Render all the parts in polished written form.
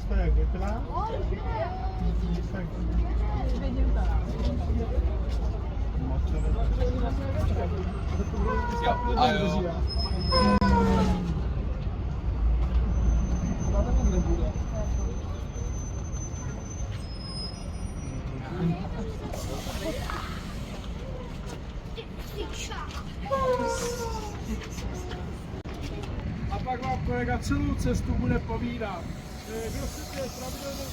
to jak vypadá? A jo. A pak vám kolega celou cestu bude povídat. Kdo chcete pravidelně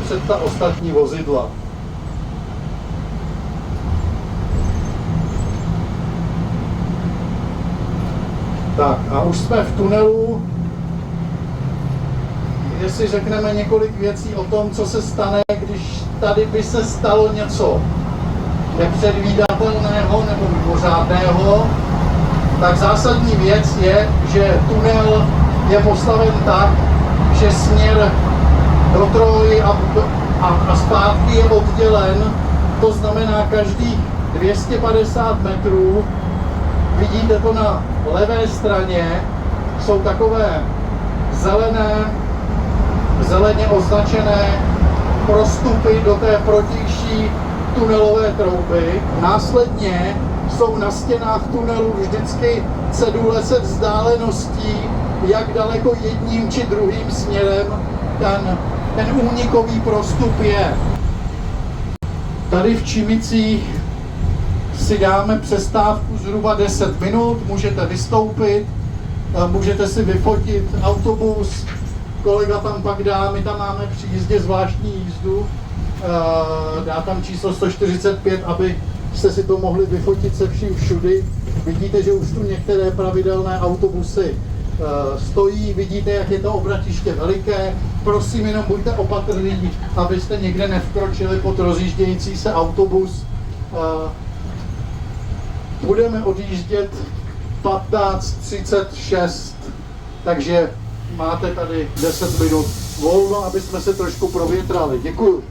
před ta ostatní vozidla. Tak a už jsme v tunelu. Jestli řekneme několik věcí o tom, co se stane, když tady by se stalo něco nepředvídatelného nebo mimořádného, tak zásadní věc je, že tunel je postaven tak, že směr do Troji a zpátky je oddělen, to znamená každých 250 metrů, vidíte to na levé straně, jsou takové zeleně označené prostupy do té protější tunelové trouby. Následně jsou na stěnách tunelu vždycky cedule se vzdáleností, jak daleko jedním či druhým směrem ten únikový prostup je. Tady v Čimicích si dáme přestávku zhruba 10 minut, můžete vystoupit, můžete si vyfotit autobus, kolega tam pak dá, my tam máme při jízdě zvláštní jízdu, dá tam číslo 145, aby jste si to mohli vyfotit se vším všudy. Vidíte, že už tu některé pravidelné autobusy stojí, vidíte, jak je to obratiště veliké. Prosím, jenom buďte opatrní, abyste někde nevkročili pod rozjíždějící se autobus. Budeme odjíždět 15:36, takže máte tady 10 minut volno, aby jsme se trošku provětrali. Děkuju.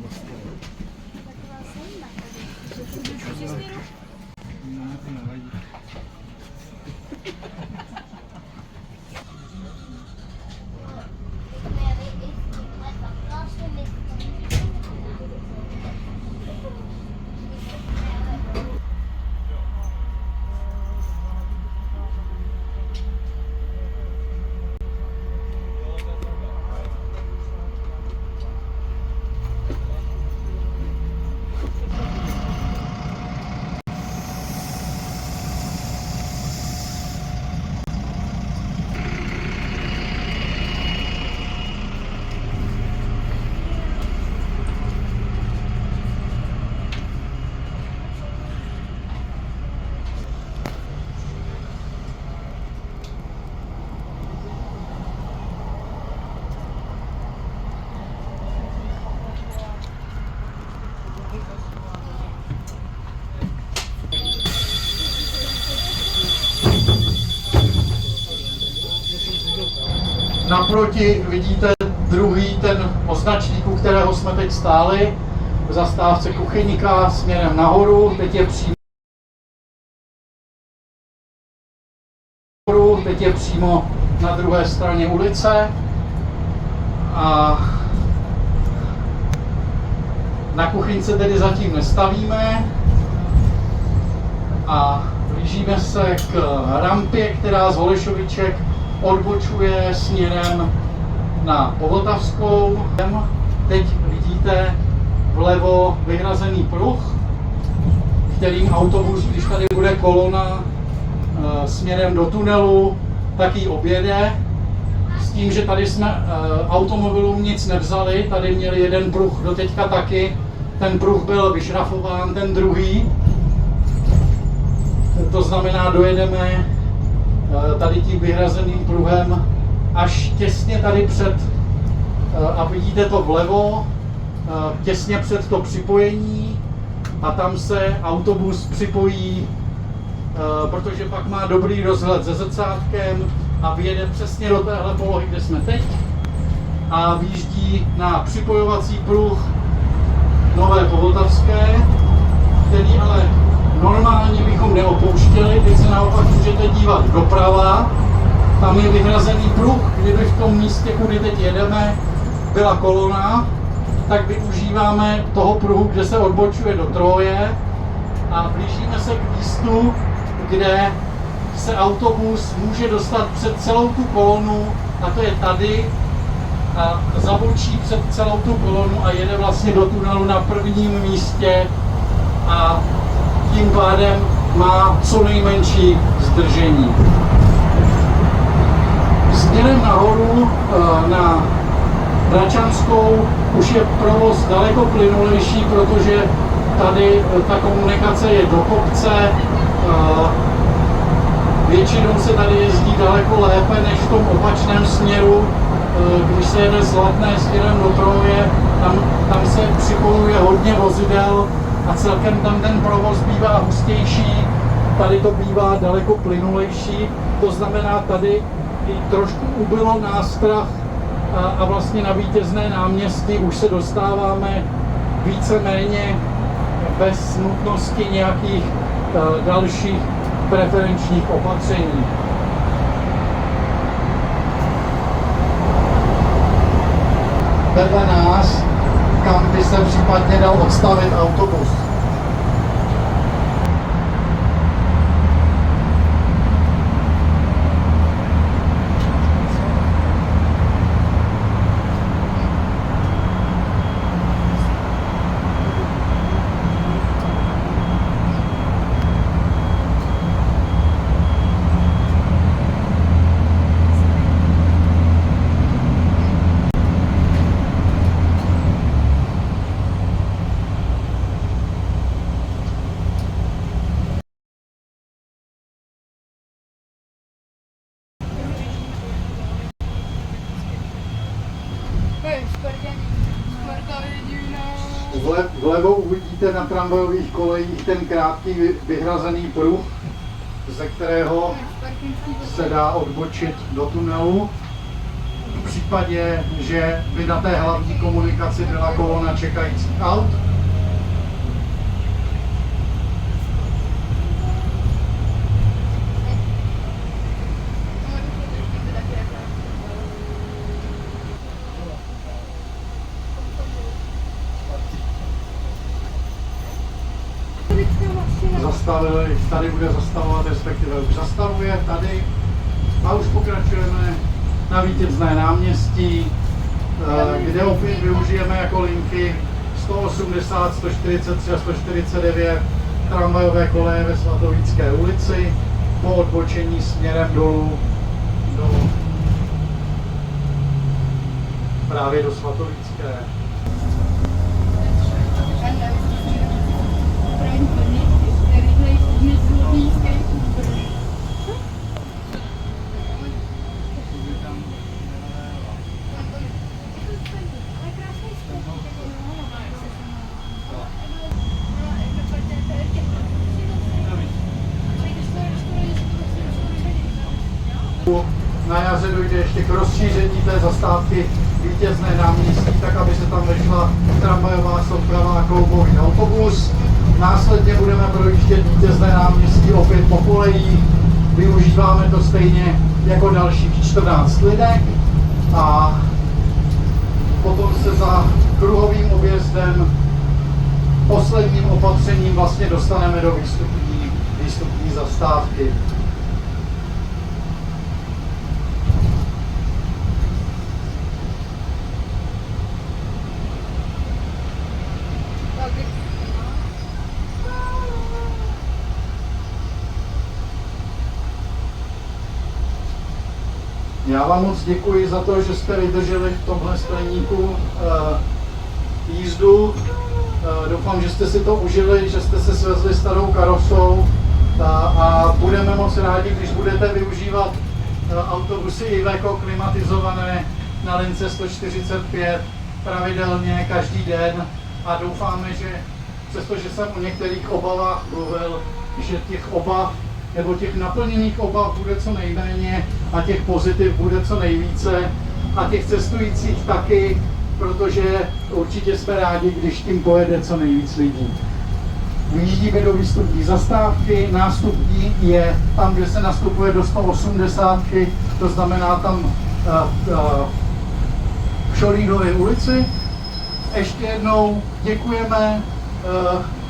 Taková sejma tady. Ne, to nevadí. Naproti vidíte druhý ten označník, u kterého jsme teď stáli, v zastávce Kuchyňka směrem nahoru, teď je přímo na druhé straně ulice a na Kuchyňce tedy zatím nestavíme a blížíme se k rampě, která z Holešoviček odbočuje směrem na Povltavskou. Teď vidíte vlevo vyhrazený pruh, kterým autobus, když tady bude kolona směrem do tunelu, tak ji objede. S tím, že tady jsme automobilům nic nevzali, tady měli jeden pruh doteďka taky, ten pruh byl vyšrafován, ten druhý. To znamená, dojedeme tady tím vyhrazeným pruhem až těsně tady před, a vidíte to vlevo, těsně před to připojení a tam se autobus připojí, protože pak má dobrý rozhled se zrcátkem a vyjede přesně do téhle polohy, kde jsme teď a vyjíždí na připojovací pruh Nové Povltavské, který ale normálně bychom neopouštěli, teď se naopak můžete dívat doprava, tam je vyhrazený pruh, kdyby v tom místě, kudy teď jedeme, byla kolona, tak využíváme toho pruhu, kde se odbočuje do Troje a blížíme se k místu, kde se autobus může dostat před celou tu kolonu a to je tady a zabočí před celou tu kolonu a jede vlastně do tunelu na prvním místě a tím pádem má co nejmenší zdržení. Směrem nahoru na Račanskou už je provoz daleko plynulejší, protože tady ta komunikace je do kopce. Většinou se tady jezdí daleko lépe než v tom opačném směru. Když se jede z Latné směrem do Troje, tam se připojuje hodně vozidel a celkem tam ten provoz bývá hustější, tady to bývá daleko plynulejší, to znamená tady i trošku ubylo nástrah a vlastně na Vítězné náměstí už se dostáváme víceméně bez nutnosti nějakých dalších preferenčních opatření. Vedle nás, kam by se případně dal odstavit autobus. Vlevo uvidíte na tramvajových kolejích ten krátký vyhrazený pruh, ze kterého se dá odbočit do tunelu. případě, že by na té hlavní komunikaci byla kolona čekajících aut. Zastavili, tady bude zastavovat, respektive už zastavuje tady a už pokračujeme na Vítězné náměstí, kde opět využijeme jako linky 180, 143 a 149 tramvajové koleje ve Svatovícké ulici po odbočení směrem dolů právě do Svatovícké. Na jaře dojde ještě k rozšíření té zastávky Vítězné náměstí, tak aby se tam vešla tramvajová souprava a kloubový autobus. Následně budeme projíždět Vítězné náměstí opět po kolejích. Využíváme to stejně jako dalších 14 linek a potom se za kruhovým objezdem, posledním opatřením vlastně dostaneme do výstupní zastávky. Já vám moc děkuji za to, že jste vydrželi v tomhle skleníku jízdu. Doufám, že jste si to užili, že jste se svezli starou karosou a budeme moc rádi, když budete využívat autobusy Iveco klimatizované na lince 145 pravidelně každý den a doufáme, že přestože jsem o některých obavách mluvil, že těch obav nebo těch naplněných obav bude co nejméně a těch pozitiv bude co nejvíce a těch cestujících taky, protože určitě jsme rádi, když tím pojede co nejvíc lidí. Vyjíždíme do výstupní zastávky, nástupní je tam, kde se nastupuje do 180, to znamená tam v Šolínově ulici. Ještě jednou děkujeme,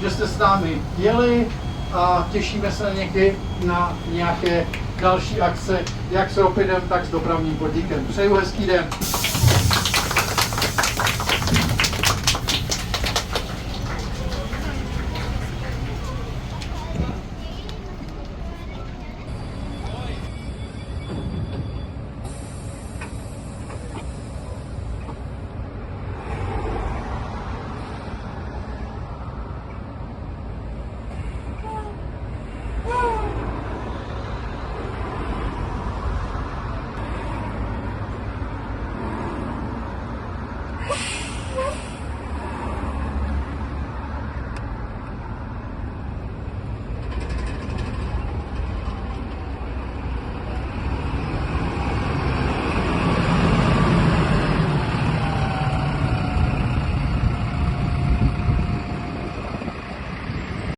že jste s námi jeli a těšíme se někdy na nějaké další akce, jak s Ropidem, tak s dopravním podnikem. Přeju hezký den.